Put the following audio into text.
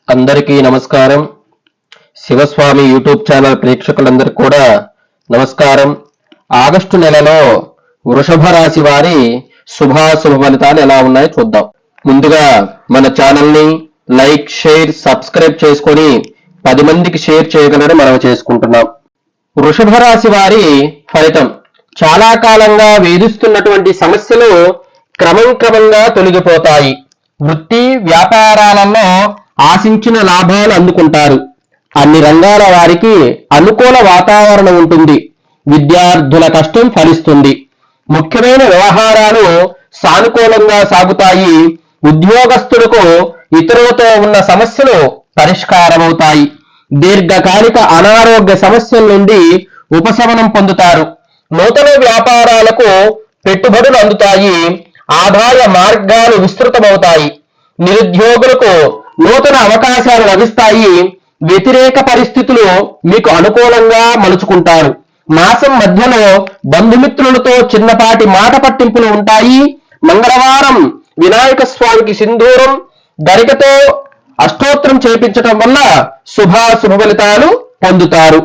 అందరికీ నమస్కారం. Shivaswami YouTube channel ప్రేక్షకులందరికీ కూడా నమస్కారం. ఆగస్టు నెలలో వృషభ రాశి వారి శుభాశుభ ఫలితాలు ఎలా ఉన్నాయో చూద్దాం. ముందుగా మన ఛానల్ని లైక్, షేర్, సబ్స్క్రైబ్ చేసుకొని 10 మందికి షేర్ చేయగలరని మనం చేసుకుంటున్నాం. వృషభ రాశి వారి ఫలితం. చాలా కాలంగా వేధిస్తున్నటువంటి సమస్యలు క్రమంగా తొలగిపోతాయి. వృత్తి వ్యాపారాలలో ఆశించిన లాభాలు అందుకుంటారు. అన్ని రంగాల వారికి అనుకూల వాతావరణం ఉంటుంది. విద్యార్థుల కష్టం ఫలిస్తుంది. ముఖ్యమైన వ్యవహారాలు సానుకూలంగా సాగుతాయి. ఉద్యోగస్తులకు ఇతరులతో ఉన్న సమస్యలు పరిష్కారమవుతాయి. దీర్ఘకాలిక అనారోగ్య సమస్యల నుండి ఉపశమనం పొందుతారు. నూతన వ్యాపారాలకు పెట్టుబడులు అందుతాయి. ఆదాయ మార్గాలు విస్తృతమవుతాయి. నిరుద్యోగులకు నూతన అవకాశాలు లభిస్తాయి. వ్యతిరేక పరిస్థితులు మీకు అనుకూలంగా మలుచుకుంటారు. మాసం మధ్యలో బంధుమిత్రులతో చిన్నపాటి మాట పట్టింపులు ఉంటాయి. మంగళవారం వినాయక స్వామికి సింధూరం గరికతో అష్టోత్తరం చేపించటం వల్ల శుభాశుభ ఫలితాలు పొందుతారు.